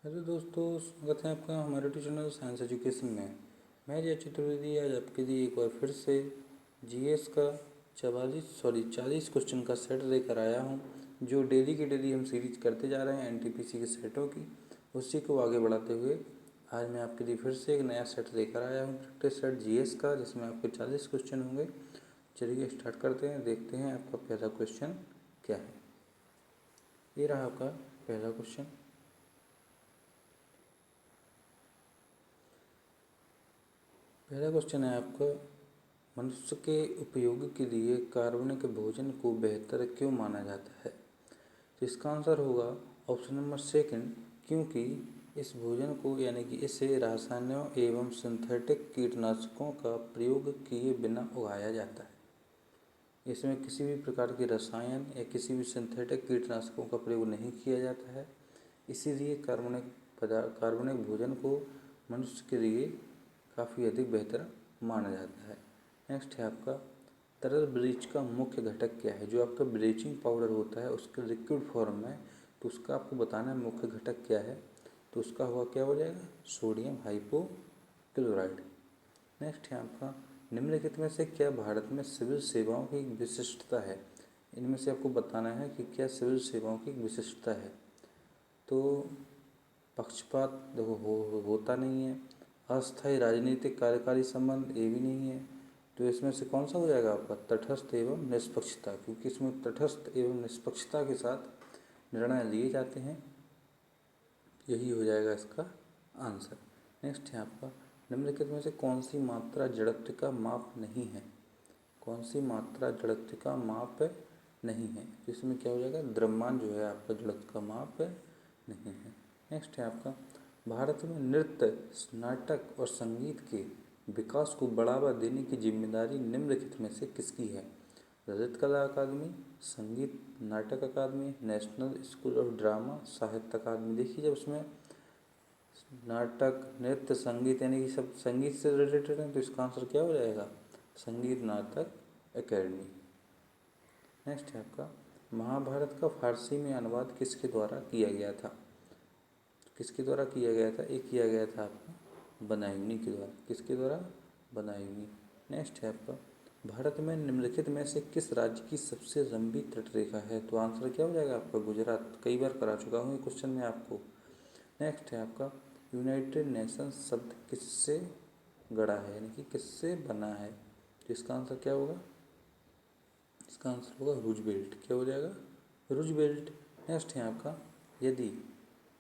Hello दोस्तों, स्वागत है आपका हमारे चैनल साइंस एजुकेशन में। मैं जय चतुर्वेदी आज आपके लिए एक बार फिर से जीएस का 40 क्वेश्चन का सेट लेकर आया हूं, जो डेली की डेली हम सीरीज करते जा रहे हैं एनटीपीसी के सेटों की। उसी को आगे बढ़ाते हुए आज मैं आपके लिए फिर से एक नया सेट लेकर आया हूं, प्रैक्टिस सेट जीएस का, जिसमें आपके 40 क्वेश्चन होंगे। चलिए स्टार्ट करते हैं, देखते हैं आपका पहला क्वेश्चन क्या है। ये रहा आपका पहला क्वेश्चन। पहला क्वेश्चन है आपका, मनुष्य के उपयोग के लिए कार्बनिक भोजन को बेहतर क्यों माना जाता है। तो इसका आंसर होगा ऑप्शन नंबर सेकंड, क्योंकि इस भोजन को यानी कि इसे रासायनिकों एवं सिंथेटिक कीटनाशकों का प्रयोग किए बिना उगाया जाता है। इसमें किसी भी प्रकार के रसायन या किसी भी सिंथेटिक कीटनाशकों का प्रयोग नहीं किया जाता है, इसीलिए कार्बनिक भोजन को मनुष्य के लिए काफ़ी अधिक बेहतर माना जाता है। नेक्स्ट है आपका, तरल ब्लीच का मुख्य घटक क्या है। जो आपका ब्लीचिंग पाउडर होता है उसके लिक्विड फॉर्म में, तो उसका आपको बताना है मुख्य घटक क्या है। तो उसका हुआ क्या हो जाएगा, सोडियम हाइपोक्लोराइड। नेक्स्ट है आपका, निम्नलिखित में से क्या भारत में सिविल सेवाओं की एक विशिष्टता है। इनमें से आपको बताना है कि क्या सिविल सेवाओं की एक विशिष्टता है। तो पक्षपात देखो होता नहीं है, अस्थायी राजनीतिक कार्यकारी संबंध ये भी नहीं है। तो इसमें से कौन सा हो जाएगा आपका, तटस्थ एवं निष्पक्षता, क्योंकि इसमें तटस्थ एवं निष्पक्षता के साथ निर्णय लिए जाते हैं। यही हो जाएगा इसका आंसर। नेक्स्ट है आपका, निम्नलिखित में से कौन सी मात्रा जड़त्व का माप नहीं है। कौन सी मात्रा जड़त्व का माप नहीं है। तो इसमें क्या हो जाएगा, द्रव्यमान जो है आपका जड़त्व का माप नहीं है। नेक्स्ट है आपका, भारत में नृत्य, नाटक और संगीत के विकास को बढ़ावा देने की जिम्मेदारी निम्नलिखित में से किसकी है। ललित कला अकादमी, संगीत नाटक अकादमी, नेशनल स्कूल ऑफ ड्रामा, साहित्य अकादमी। देखिए, जब उसमें नाटक, नृत्य, संगीत यानी कि सब संगीत से रिलेटेड है, तो इसका आंसर क्या हो जाएगा, संगीत नाटक अकेडमी। नेक्स्ट है आपका, महाभारत का फारसी में अनुवाद किसके द्वारा किया गया था। किसके द्वारा किया गया था, एक किया गया था आपका बनायुनी के द्वारा। किसके द्वारा, बनायुनी। नेक्स्ट है आपका, भारत में निम्नलिखित में से किस राज्य की सबसे लंबी तटरेखा है। तो आंसर क्या हो जाएगा आपका, गुजरात। कई बार करा चुका हूँ ये क्वेश्चन में आपको। नेक्स्ट है आपका, यूनाइटेड नेशंस शब्द किससे गढ़ा है, यानी कि किससे बना है। तो इसका आंसर क्या होगा, इसका आंसर होगा रूजवेल्ट। क्या हो जाएगा, रूजवेल्ट। नेक्स्ट है आपका, यदि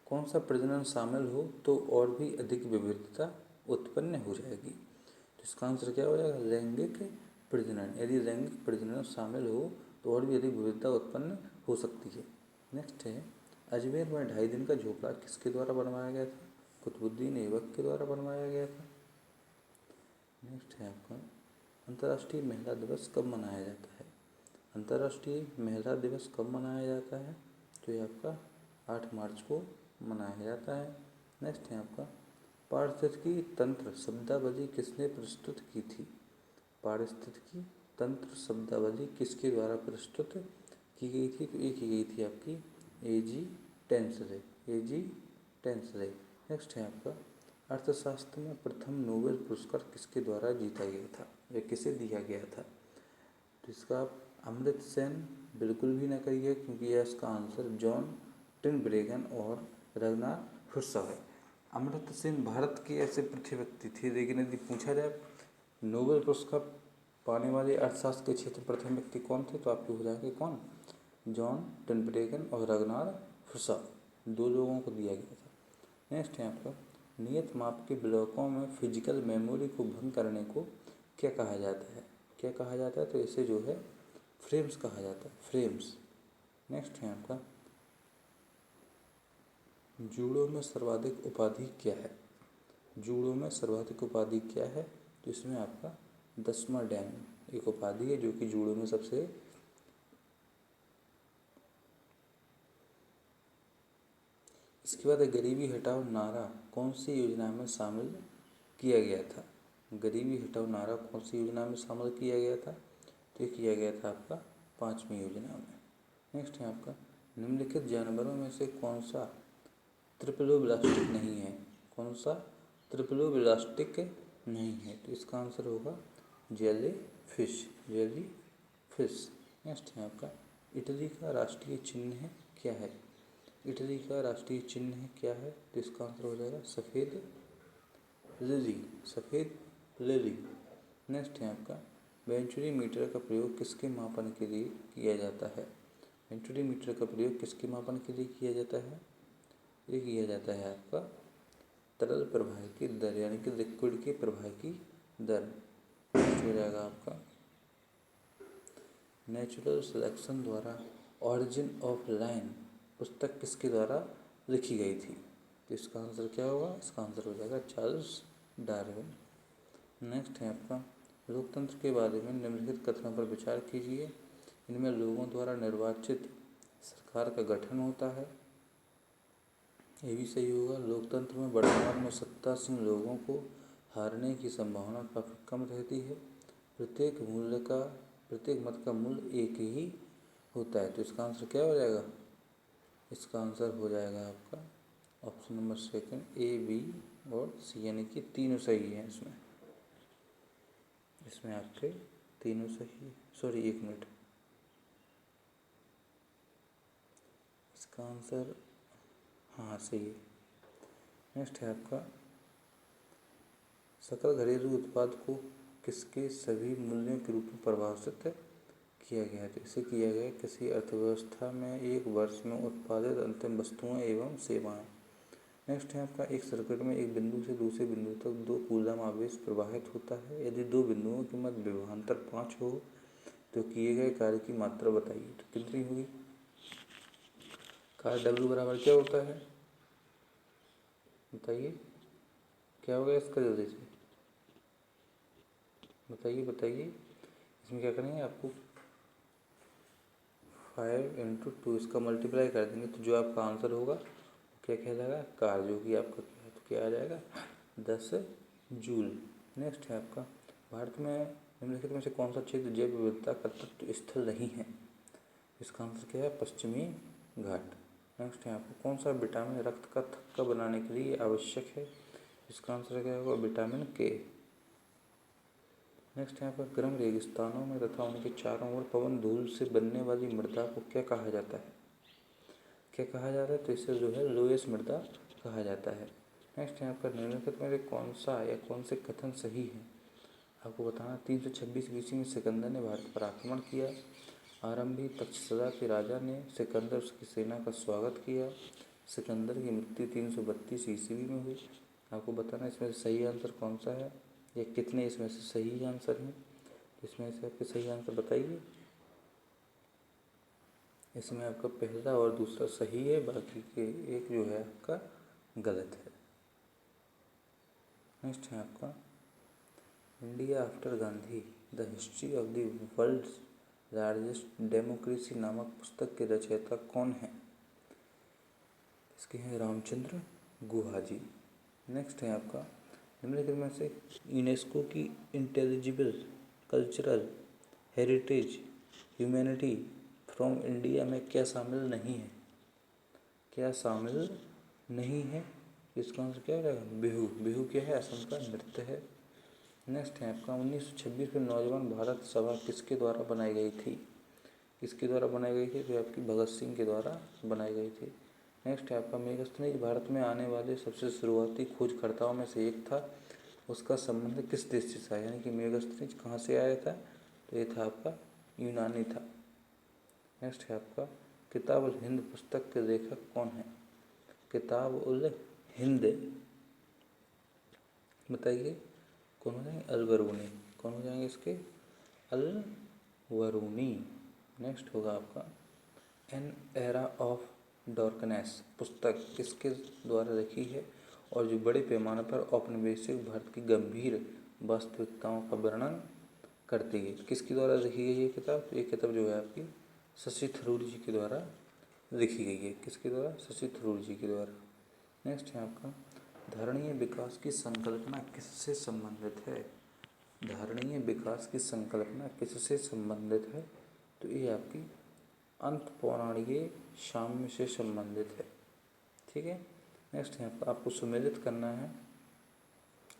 कौन सा प्रजनन शामिल हो तो और भी अधिक विविधता उत्पन्न हो जाएगी। तो इसका आंसर क्या हो जाएगा, लैंगिक प्रजनन। यदि लैंगिक प्रजनन शामिल हो तो और भी अधिक विविधता उत्पन्न हो सकती है। नेक्स्ट है, अजमेर में 2.5 दिन का झोपड़ा किसके द्वारा बनवाया गया था। कुतुबुद्दीन ऐबक के द्वारा बनवाया गया था। नेक्स्ट है आपका, अंतर्राष्ट्रीय महिला दिवस कब मनाया जाता है। अंतर्राष्ट्रीय महिला दिवस कब मनाया जाता है। तो ये आपका 8 मार्च को मनाया जाता है। नेक्स्ट है आपका, पारिस्थितिकी तंत्र शब्दावली किसने प्रस्तुत की थी। पारिस्थितिकी तंत्र शब्दावली किसके द्वारा प्रस्तुत की गई थी। तो ये की गई थी आपकी एजी टेंसले। एजी टेंसले। नेक्स्ट है आपका, अर्थशास्त्र में प्रथम नोबेल पुरस्कार किसके द्वारा जीता गया था, या किसे दिया गया था। तो इसका आप अमृत सेन बिल्कुल भी ना करिए, क्योंकि यह इसका आंसर जॉन टिनब्रेगन और रगनार हुस्सा है। अमृत सेन भारत के ऐसे पृथ्वी व्यक्ति थे, लेकिन यदि पूछा जाए नोबेल पुरस्कार पाने वाले अर्थशास्त्र के क्षेत्र प्रथम व्यक्ति कौन थे, तो आपके हो जाएंगे कौन, जॉन टिनब्रेगन और रगनार हुस्सा। 2 लोगों को दिया गया था। नेक्स्ट है आपका, नियत माप के ब्लॉकों में फिजिकल मेमोरी को भंग करने को क्या कहा जाता है। क्या कहा जाता है, तो इसे जो है फ्रेम्स कहा जाता है, फ्रेम्स। नेक्स्ट है आपका, जूडो में सर्वाधिक उपाधि क्या है। जूडो में सर्वाधिक उपाधि क्या है, तो इसमें आपका 10वां डैन एक उपाधि है, जो कि जूडो में सबसे। इसके बाद गरीबी हटाओ नारा कौन सी योजना में शामिल किया गया था। गरीबी हटाओ नारा कौन सी योजना में शामिल किया गया था, तो किया गया था आपका 5वीं योजना में। नेक्स्ट है आपका, निम्नलिखित जानवरों में से कौन सा ट्रिप्लोब्लास्टिक नहीं है। कौन सा? ट्रिप्लोब्लास्टिक नहीं है। तो इसका आंसर होगा jelly fish, jelly fish. Next है आपका, इटली का राष्ट्रीय चिन्ह क्या है? इटली का राष्ट्रीय चिन्ह क्या है? तो इसका आंसर हो जाएगा सफ़ेद लिली, सफ़ेद लिली। नेक्स्ट है आपका, वेंचुरी मीटर का प्रयोग किसके मापन के लिए किया जाता है? वेंचुरी मीटर का प्रयोग किसके मापन के लिए किया जाता है? ये किया जाता है आपका तरल प्रवाह की दर, यानी कि लिक्विड के प्रवाह की दर। नेक्स्ट हो जाएगा आपका, नेचुरल सिलेक्शन द्वारा ऑरिजिन ऑफ लाइन पुस्तक किसके द्वारा लिखी गई थी? तो इसका आंसर क्या होगा? इसका आंसर हो जाएगा चार्ल्स डार्विन। नेक्स्ट है आपका, लोकतंत्र के बारे में निम्नलिखित कथनों पर विचार कीजिए। इनमें लोगों द्वारा निर्वाचित सरकार का गठन होता है, ये भी सही होगा। लोकतंत्र में वर्तमान में सत्तासीन लोगों को हारने की संभावना काफ़ी कम रहती है। प्रत्येक मत का मूल्य एक ही होता है। तो इसका आंसर क्या हो जाएगा? इसका आंसर हो जाएगा आपका ऑप्शन नंबर सेकंड, ए, बी और सी, यानी कि तीनों सही हैं। इसमें आपके तीनों सही है। सॉरी, एक मिनट, इसका आंसर हाँ सही है। नेक्स्ट है आपका, सकल घरेलू उत्पाद को किसके सभी मूल्यों के रूप में परिभाषित किया गया है? तो इसे किया गया किसी अर्थव्यवस्था में एक वर्ष में उत्पादित अंतिम वस्तुएं एवं सेवाएं। नेक्स्ट है आपका, एक सर्किट में एक बिंदु से दूसरे बिंदु तक 2 कूलम आवेश प्रवाहित होता है। यदि 2 बिंदुओं के मध्य विभवांतर 5 हो तो किए गए कार्य की मात्रा बताइए। तो कितनी होगी? कार्य डब्ल्यू बराबर क्या होता है? बताइए क्या होगा इसका, जल्दी से बताइए। इसमें क्या करेंगे, आपको 5 × 2 इसका मल्टीप्लाई कर देंगे, तो जो आपका आंसर होगा क्या कहलाएगा? कार्य, जो कि आपका क्या है, तो क्या आ जाएगा? 10 जूल। नेक्स्ट है आपका, भारत में निम्नलिखित में से कौन सा क्षेत्र जैव विविधता का तत्व स्थल नहीं है? इसका आंसर क्या है? पश्चिमी घाट। नेक्स्ट है आपको, कौन सा विटामिन रक्त का थक्का बनाने के लिए आवश्यक है? इसका आंसर क्या होगा? विटामिन के। नेक्स्ट है आपका, गर्म रेगिस्तानों में तथा उनके चारों ओर पवन धूल से बनने वाली मृदा को क्या कहा जाता है? क्या कहा जाता है? तो इसे जो है लोएस मृदा कहा जाता है। नेक्स्ट है आपका, निम्नलिखित में से कौन सा या कौन से कथन सही है? आपको बताना, 326 BC में सिकंदर ने भारत पर आक्रमण किया। आरंभी तक्षशिला के राजा ने सिकंदर उसकी सेना का स्वागत किया। सिकंदर की मृत्यु 332 ईस्वी में हुई। आपको बताना इसमें से सही आंसर कौन सा है, या कितने इसमें से सही आंसर हैं। इसमें से आपके सही आंसर बताइए। इसमें आपका पहला और दूसरा सही है, बाकी के एक जो है आपका गलत है। नेक्स्ट है आपका, India after Gandhi the history of the world's largest democracy नामक पुस्तक के रचयिता कौन है? इसके हैं रामचंद्र गुहा जी। नेक्स्ट है आपका, निम्नलिखित में से यूनेस्को की intelligible cultural heritage humanity from India में क्या शामिल नहीं है? क्या शामिल नहीं है? इसका आंसर क्या रहेगा? बिहू। बिहू क्या है? असम का नृत्य है। नेक्स्ट है आपका, 1926 में नौजवान भारत सभा किसके द्वारा बनाई गई थी? किसके द्वारा बनाई गई थी? तो आपकी भगत सिंह के द्वारा बनाई गई थी। नेक्स्ट है आपका, मेगास्थनीज भारत में आने वाले सबसे शुरुआती खोजकर्ताओं में से एक था। उसका संबंध किस देश से था? यानी कि मेगास्थनीज कहाँ से आया था? तो ये था आपका यूनानी था। नेक्स्ट है आपका, किताब उल हिंद पुस्तक के लेखक कौन है? किताब उल हिंद, बताइए कौन हो जाएंगे? अल बरूनी। कौन हो जाएंगे इसके? अल बरूनी। नेक्स्ट होगा आपका, एन एरा ऑफ डार्कनेस पुस्तक किसके द्वारा लिखी है और जो बड़े पैमाने पर औपनिवेशिक भारत की गंभीर वास्तविकताओं का वर्णन करती है? किसके द्वारा लिखी गई ये किताब? ये किताब जो है आपकी शशि थरूर जी के द्वारा लिखी गई है। किसके द्वारा? शशि थरूर जी के द्वारा। नेक्स्ट है आपका, धारणीय विकास की संकल्पना किससे संबंधित है? धारणीय विकास की संकल्पना किससे संबंधित है? तो ये आपकी अंत पौराणिक साम्य से संबंधित है। ठीक है, नेक्स्ट यहाँ पर आपको सुमेलित करना है,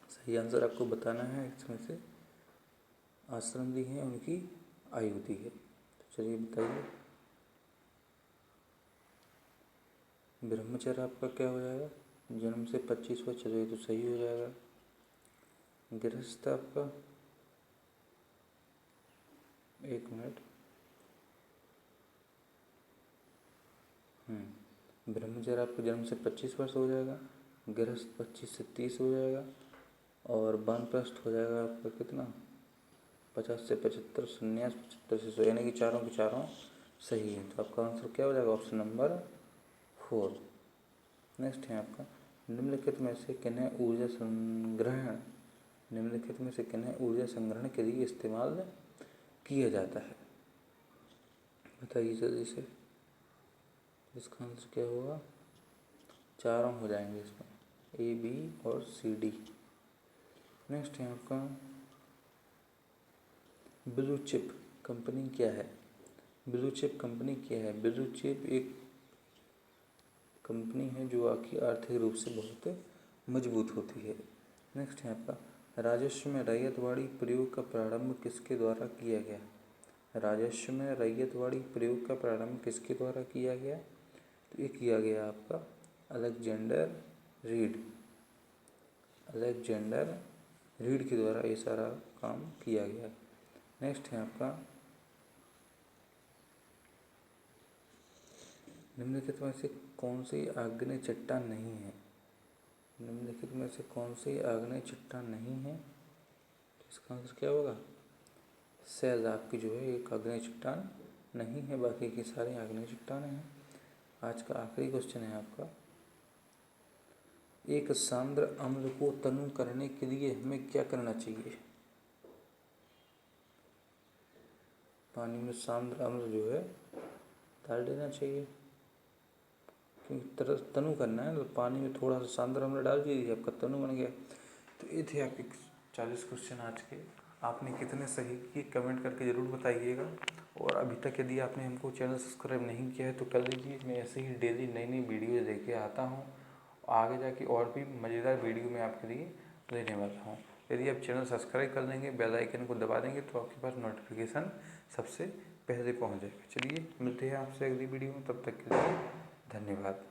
सही आंसर आपको बताना है। इसमें से आश्रम दी है, उनकी आयु दी है, तो चलिए बताइए। ब्रह्मचर्य आपका क्या हो जाएगा, जन्म से 25 वर्ष, चलिए तो सही हो जाएगा। गृहस्थ आपका, एक मिनट, ब्रह्मचर्य आपका जन्म से 25 वर्ष हो जाएगा, गृहस्थ 25 से 30 हो जाएगा, और वानप्रस्थ हो जाएगा आपका कितना, 50 से 75, संन्यास 75 से 100, यानी कि चारों के चारों सही है। तो आपका आंसर क्या हो जाएगा, ऑप्शन नंबर 4। नेक्स्ट है आपका, निम्नलिखित में से किन्हें ऊर्जा संग्रहण, निम्नलिखित में से किन्हें ऊर्जा संग्रहण के लिए इस्तेमाल किया जाता है, बताइए जल्दी से। इसका आंसर क्या होगा, चारों हो जाएंगे इसमें, ए, बी और सी, डी। नेक्स्ट है आपका, ब्लू चिप कंपनी क्या है, ब्लू चिप कंपनी क्या है। ब्लू चिप एक कंपनी है जो आपकी आर्थिक रूप से बहुत मजबूत होती है। नेक्स्ट है आपका, राजस्व में रैयतवाड़ी प्रयोग का प्रारंभ किसके द्वारा किया गया, राजस्व में रैयतवाड़ी प्रयोग का प्रारंभ किसके द्वारा किया गया, तो ये किया गया आपका अलेक्जेंडर रीड, अलेक्जेंडर रीड के द्वारा ये सारा काम किया गया। नेक्स्ट है आपका, निम्नलिखित में से कौन सी आग्नेय चट्टान नहीं है, निम्नलिखित में से कौन सी आग्नेय चट्टान नहीं है, तो इसका आंसर क्या होगा, सैल आपकी जो है एक आग्नेय चट्टान नहीं है, बाकी की सारी आग्नेय चट्टानें हैं। आज का आखिरी क्वेश्चन है आपका, एक सांद्र अम्ल को तनु करने के लिए हमें क्या करना चाहिए, पानी में सांद्र अम्ल जो है डाल देना चाहिए, क्योंकि तनु करना है तो पानी में थोड़ा सा सांद्र अम्ल डाल दीजिए, आपका तनु बन गया। तो ये थे आपके 40 क्वेश्चन आज के। आपने कितने सही किए कमेंट करके ज़रूर बताइएगा, और अभी तक यदि आपने हमको चैनल सब्सक्राइब नहीं किया है तो कर लीजिए। मैं ऐसे ही डेली नई नई वीडियो लेके आता हूँ, आगे जाके और भी मज़ेदार वीडियो मैं आपके लिए लेने वाला हूँ। यदि आप चैनल सब्सक्राइब कर लेंगे, बेल आइकन को दबा देंगे, तो आपके पास नोटिफिकेशन सबसे पहले पहुँच जाएगा। चलिए मिलते हैं आपसे अगली वीडियो में, तब तक के लिए धन्यवाद।